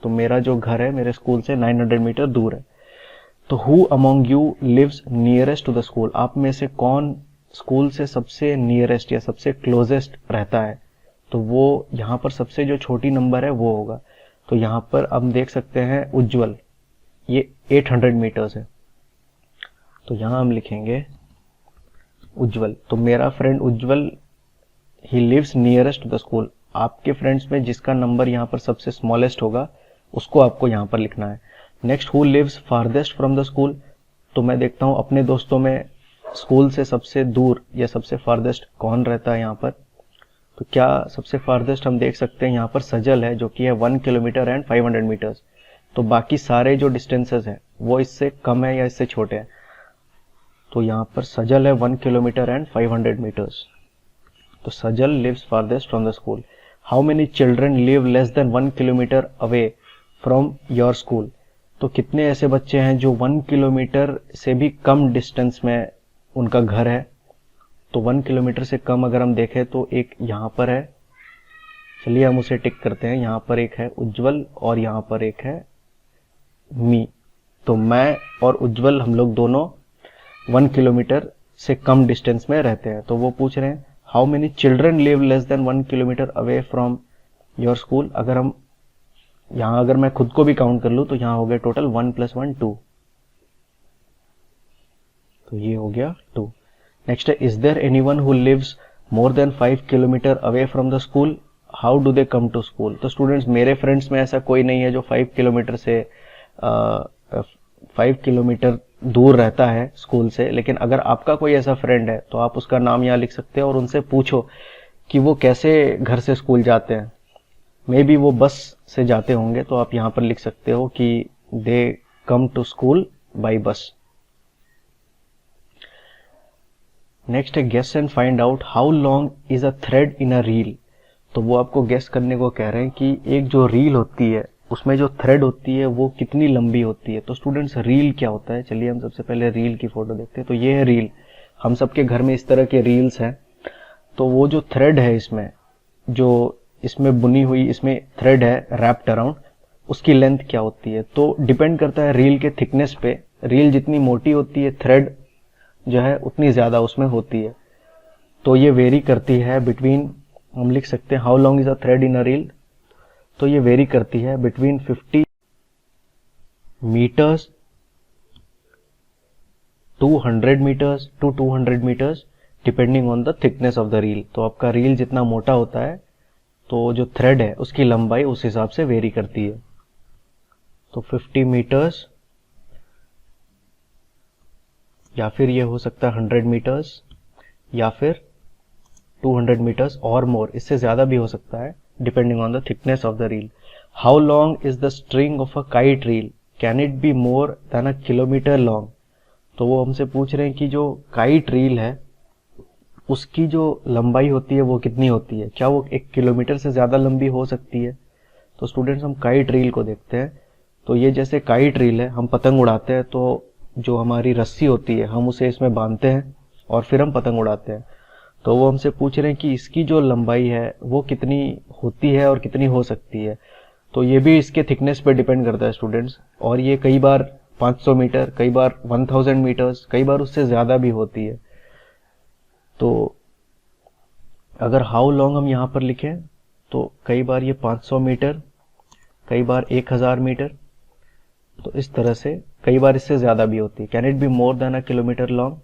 तो मेरा जो घर है मेरे स्कूल से 900 मीटर दूर है। तो who among you lives nearest to the school, आप में से कौन स्कूल से सबसे नियरेस्ट या सबसे क्लोजेस्ट रहता है? तो वो यहाँ पर सबसे जो छोटी नंबर है वो होगा। तो यहाँ पर हम देख सकते हैं उज्जवल, ये 800 मीटर्स है, तो यहाँ हम लिखेंगे उज्जवल। तो मेरा friend Ujjwal he lives nearest to the school. आपके फ्रेंड्स में जिसका नंबर यहाँ पर सबसे स्मॉलेस्ट होगा उसको आपको यहाँ पर लिखना है। Next who lives farthest from the school, तो मैं देखता हूँ अपने दोस्तों में स्कूल से सबसे दूर या सबसे फारदेस्ट कौन रहता है यहाँ पर। तो क्या सबसे फारदेस्ट हम देख सकते हैं यहाँ पर सजल है जो कि है 1 किलोमीटर एंड 500 मीटर्स। तो बाकी सारे जो डिस्टेंसेस हैं वो इससे कम है या इससे छोटे हैं। तो यहाँ पर सजल है 1 किलोमीटर एंड 500 मीटर्स। तो Sajal lives farthest from the school. How many children live less than 1 kilometre away from your school, तो कितने ऐसे बच्चे हैं जो 1 किलोमीटर से भी कम डिस्टेंस में उनका घर है? तो 1 किलोमीटर से कम अगर हम देखें तो एक यहाँ पर है, चलिए हम उसे टिक करते हैं। यहाँ पर एक है उज्जवल और यहाँ पर एक है मी। तो मैं और उज्जवल हम लोग दोनों 1 किलोमीटर से कम डिस्टेंस में रहते हैं। तो वो पूछ रहे हैं how many children live less than 1 kilometre away from your school. अगर हम यहाँ अगर मैं खुद को भी काउंट कर लूँ तो यहाँ हो गया टोटल 1 + 1 2, तो ये हो गया 2। नेक्स्ट है is there anyone who lives more than 5 kilometre away from the school, how do they come to school. तो स्टूडेंट्स मेरे फ्रेंड्स में ऐसा कोई नहीं है जो 5 किलोमीटर से 5 किलोमीटर दूर रहता है स्कूल से, लेकिन अगर आपका कोई ऐसा फ्रेंड है तो आप उसका नाम यहाँ लिख सकते हो और उनसे पूछो कि वो कैसे घर से स्कूल जाते हैं। मे बी वो बस से जाते होंगे, तो आप यहाँ पर लिख सकते हो कि they come to school by bus. Next है guess and find out how long is a thread in a reel. तो वो आपको गेस करने को कह रहे हैं कि एक जो रील होती है उसमें जो थ्रेड होती है वो कितनी लंबी होती है। तो स्टूडेंट्स रील क्या होता है, चलिए हम सबसे पहले रील की फोटो देखते हैं। तो ये है रील, हम सबके घर में इस तरह के रील्स हैं। तो वो जो थ्रेड है इसमें, जो इसमें बुनी हुई इसमें थ्रेड है रैप्ड अराउंड, उसकी लेंथ क्या होती है। तो डिपेंड करता है रील के थिकनेस पे। रील जितनी मोटी होती है थ्रेड जो है उतनी ज्यादा उसमें होती है। तो ये वेरी करती है बिटवीन, हम लिख सकते हैं how long is a thread in a reel. तो ये वेरी करती है between 50 metres to 100 metres to 200 metres depending on the thickness of the reel. तो आपका रील जितना मोटा होता है तो जो थ्रेड है उसकी लंबाई उस हिसाब से वेरी करती है। तो 50 मीटर्स या फिर ये हो सकता है 100 मीटर्स या फिर 200 मीटर्स और मोर, इससे ज्यादा भी हो सकता है depending on the thickness of the reel. How long is the string of a kite reel, can it be more than a kilometre long. तो वो हमसे पूछ रहे हैं कि जो काइट रील है उसकी जो लंबाई होती है वो कितनी होती है, क्या वो 1 किलोमीटर से ज्यादा लंबी हो सकती है। तो स्टूडेंट्स हम काइट रील को देखते हैं। तो ये जैसे काइट रील है, हम पतंग उड़ाते हैं तो जो हमारी रस्सी होती है हम उसे इसमें बांधते हैं और फिर हम पतंग उड़ाते हैं। तो वो हमसे पूछ रहे हैं कि इसकी जो लंबाई है वो कितनी होती है और कितनी हो सकती है। तो ये भी इसके थिकनेस पे डिपेंड करता है स्टूडेंट्स, और ये कई बार 500 मीटर, कई बार 1000 मीटर्स, कई बार उससे ज्यादा भी होती है। तो अगर हाउ लॉन्ग हम यहाँ पर लिखें तो कई बार ये 500 मीटर, कई बार 1000 मीटर, तो इस तरह से कई बार इससे ज्यादा भी होती है। Can it be more than a kilometre long.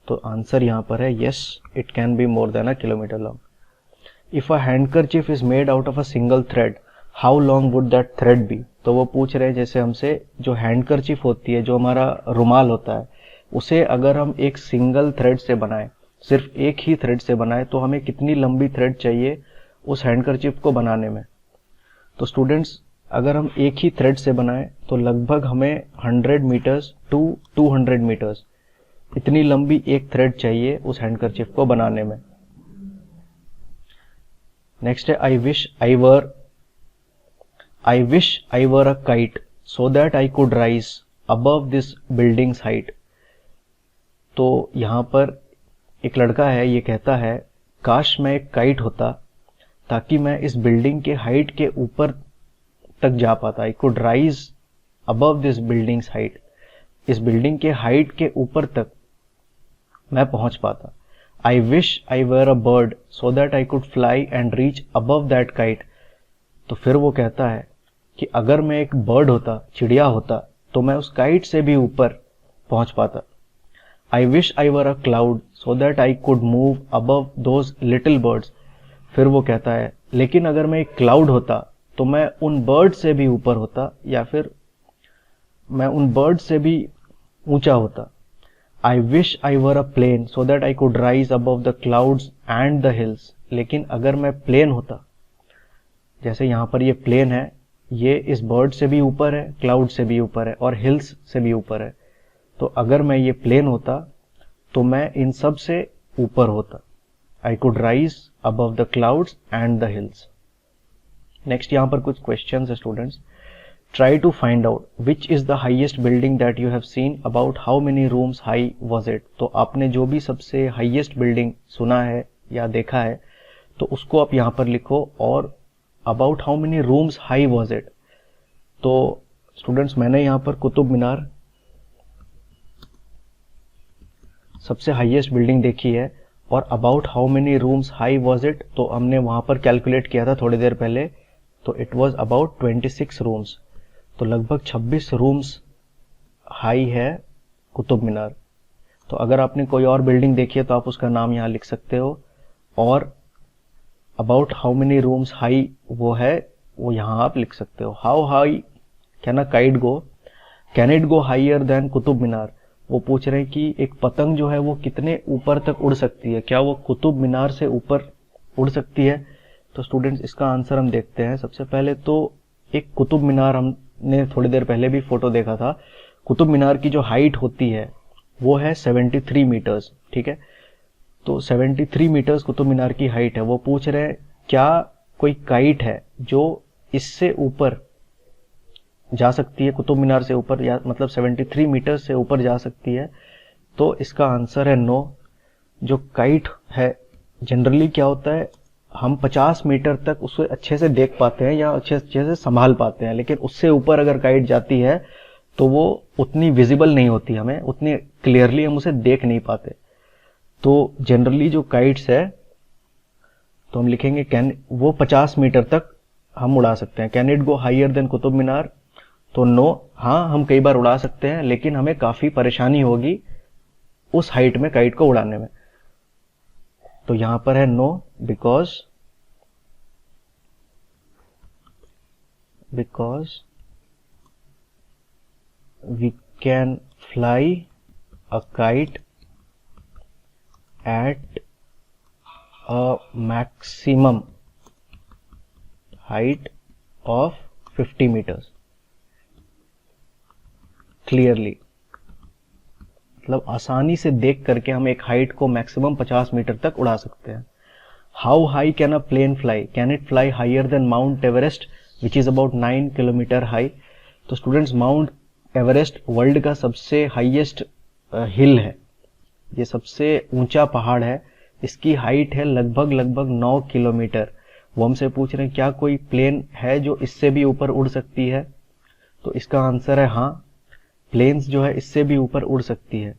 तो आंसर यहाँ पर है yes, it can be more than a kilometre long. If a handkerchief is made out of a single thread, how long would that thread be. तो वो पूछ रहे हैं जैसे हमसे जो हैंडकरचीफ होती है, जो हमारा रुमाल होता है, उसे अगर हम एक सिंगल थ्रेड से बनाए, सिर्फ एक ही थ्रेड से बनाए, तो हमें कितनी लंबी थ्रेड चाहिए उस हैंडकरचीफ को बनाने में। तो स्टूडेंट्स अगर हम एक ही थ्रेड से बनाए तो लगभग हमें 100 मीटर्स टू 200 मीटर्स इतनी लंबी एक थ्रेड चाहिए उस हैंडकरचीफ को बनाने में। नेक्स्ट है आई wish I were a kite so that I could rise above this buildings height. तो यहां पर एक लड़का है, ये कहता है काश मैं एक काइट होता ताकि मैं इस बिल्डिंग के हाइट के ऊपर तक जा पाता। आई could rise above this buildings height, इस बिल्डिंग के हाइट के ऊपर तक मैं पहुंच पाता। आई wish I were a bird so that I could fly and reach above that kite. तो फिर वो कहता है कि अगर मैं एक बर्ड होता, चिड़िया होता, तो मैं उस काइट से भी ऊपर पहुंच पाता। आई wish I were a cloud so that I could move above those little birds. फिर वो कहता है लेकिन अगर मैं एक क्लाउड होता तो मैं उन बर्ड से भी ऊपर होता, या फिर मैं उन बर्ड से भी ऊंचा होता। I wish I were a plane so that I could rise above the clouds and the hills. लेकिन अगर मैं प्लेन होता, जैसे यहाँ पर ये प्लेन है, ये इस बर्ड से भी ऊपर है, क्लाउड से भी ऊपर है और हिल्स से भी ऊपर है। तो अगर मैं ये प्लेन होता तो मैं इन सब से ऊपर होता। आई could rise above the clouds and the hills. Next यहाँ पर कुछ क्वेश्चंस है students. try to find out which is the highest building that you have seen, about how many rooms high was it। तो आपने जो भी सबसे highest building सुना है या देखा है तो उसको आप यहाँ पर लिखो, और about how many rooms high was it। तो स्टूडेंट्स मैंने यहाँ पर कुतुब मीनार सबसे हाईएस्ट बिल्डिंग देखी है, और about how many rooms high was it तो हमने वहां पर कैलकुलेट किया था थोड़ी देर पहले, तो इट वाज अबाउट 26 रूम्स। तो लगभग 26 रूम्स हाई है कुतुब मीनार। तो अगर आपने कोई और बिल्डिंग देखी है तो आप उसका नाम यहाँ लिख सकते हो, और about how many rooms high वो है वो यहाँ आप लिख सकते हो। How high can a kite go, can it go higher than Qutub Minar. वो पूछ रहे हैं कि एक पतंग जो है वो कितने ऊपर तक उड़ सकती है, क्या वो कुतुब मीनार से ऊपर उड़ सकती है। तो स्टूडेंट्स इसका आंसर हम देखते हैं। सबसे पहले तो एक कुतुब मीनार हमने थोड़ी देर पहले भी फोटो देखा था, कुतुब मीनार की जो हाइट होती है वो है 73 मीटर्स, ठीक है। तो 73 मीटर्स कुतुब मीनार की हाइट है। वो पूछ रहे हैं क्या कोई काइट है जो इससे ऊपर जा सकती है, कुतुब मीनार से ऊपर, या मतलब 73 मीटर से ऊपर जा सकती है। तो इसका आंसर है नो। जो काइट है जनरली क्या होता है, हम 50 मीटर तक उसे अच्छे से देख पाते हैं या अच्छे से संभाल पाते हैं, लेकिन उससे ऊपर अगर काइट जाती है तो वो उतनी विजिबल नहीं होती, हमें उतनी क्लियरली हम उसे देख नहीं पाते। तो जनरली जो काइट्स है तो हम लिखेंगे कैन, वो 50 मीटर तक हम उड़ा सकते हैं। Can it go higher than Qutub Minar, तो नो। हाँ, हम कई बार उड़ा सकते हैं, लेकिन हमें काफी परेशानी होगी उस हाइट में काइट को उड़ाने में। तो यहां पर है no, because we can fly a kite at a maximum height of 50 metres clearly, मतलब आसानी से देख करके हम एक हाइट को मैक्सिमम 50 मीटर तक उड़ा सकते हैं। How high can a plane fly, can it fly higher than Mount Everest which is about 9 kilometre high. तो स्टूडेंट्स माउंट एवरेस्ट वर्ल्ड का सबसे हाईएस्ट हिल है, ये सबसे ऊंचा पहाड़ है, इसकी हाइट है लगभग 9 किलोमीटर। वो हमसे पूछ रहे हैं क्या कोई प्लेन है जो इससे भी ऊपर उड़ सकती है। तो इसका आंसर है हाँ, प्लेन्स जो है इससे भी ऊपर उड़ सकती है।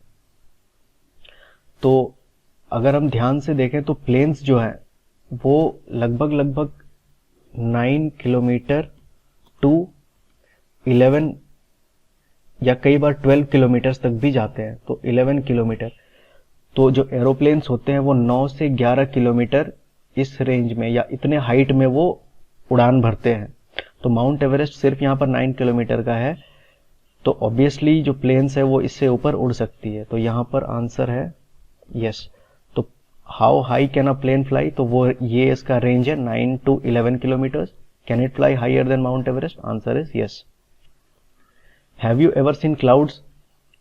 तो अगर हम ध्यान से देखें तो प्लेन्स जो है वो लगभग 9 किलोमीटर टू 11 या कई बार 12 किलोमीटर तक भी जाते हैं, तो 11 किलोमीटर। तो जो एरोप्लेन्स होते हैं वो 9 से 11 किलोमीटर इस रेंज में या इतने हाइट में वो उड़ान भरते हैं। तो माउंट एवरेस्ट सिर्फ यहाँ पर 9 किलोमीटर का है, तो ऑब्वियसली जो प्लेन्स है वो इससे ऊपर उड़ सकती है। तो यहाँ पर आंसर है यस। तो how high can a plane fly, तो वो ये इसका रेंज है 9 to 11 kilometres. Can it fly higher than Mount Everest, answer is yes. Have you ever seen clouds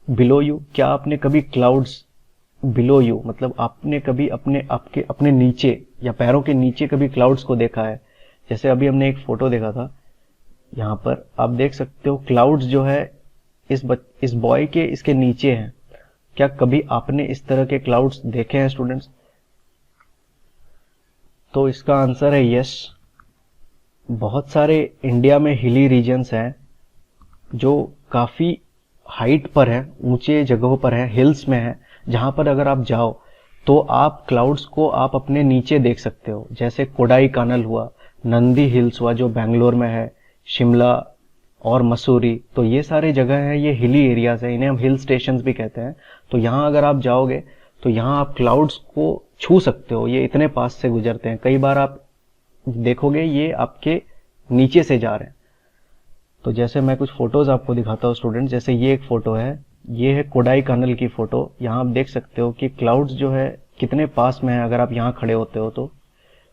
below you, क्या आपने कभी क्लाउड्स बिलो यू मतलब आपने कभी अपने नीचे या पैरों के नीचे कभी क्लाउड्स को देखा है। जैसे अभी हमने एक फोटो देखा था, यहाँ पर आप देख सकते हो क्लाउड्स जो है इस बॉय के इसके नीचे हैं। क्या कभी आपने इस तरह के क्लाउड्स देखे हैं स्टूडेंट्स? तो इसका आंसर है यस। बहुत सारे इंडिया में हिली रीजन्स हैं जो काफी हाइट पर है, ऊंचे जगहों पर है, हिल्स में है, जहां पर अगर आप जाओ तो आप क्लाउड्स को आप अपने नीचे देख सकते हो। जैसे कोडाई कानल हुआ, नंदी हिल्स हुआ जो बैंगलोर में है, शिमला और मसूरी, तो ये सारे जगह हैं, ये हिली एरियाज हैं, इन्हें हम हिल स्टेशंस भी कहते हैं। तो यहाँ अगर आप जाओगे तो यहाँ आप क्लाउड्स को छू सकते हो, ये इतने पास से गुजरते हैं। कई बार आप देखोगे ये आपके नीचे से जा रहे हैं। तो जैसे मैं कुछ फोटोज आपको दिखाता हूँ स्टूडेंट, जैसे ये एक फोटो है, ये है कोडाई कानल की फोटो। यहाँ आप देख सकते हो कि क्लाउड्स जो है कितने पास में है अगर आप यहाँ खड़े होते हो तो।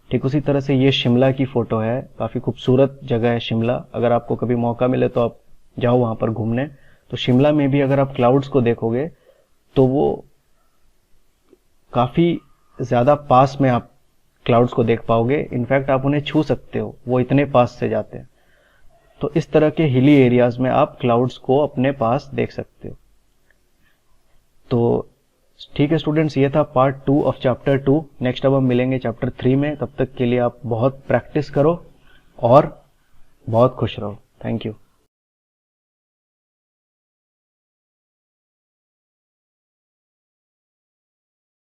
ठीक उसी तरह से ये शिमला की फोटो है, काफी खूबसूरत जगह है शिमला। अगर आपको कभी मौका मिले तो आप जाओ वहां पर घूमने। तो शिमला में भी अगर आप क्लाउड्स को देखोगे तो वो काफी ज्यादा पास में आप क्लाउड्स को देख पाओगे। इनफैक्ट आप उन्हें छू सकते हो, वो इतने पास से जाते हैं। तो इस तरह के हिली एरियाज में आप क्लाउड्स को अपने पास देख सकते हो। तो ठीक है स्टूडेंट्स, ये था पार्ट 2 ऑफ चैप्टर 2। नेक्स्ट अब हम मिलेंगे चैप्टर 3 में। तब तक के लिए आप बहुत प्रैक्टिस करो और बहुत खुश रहो। Thank you.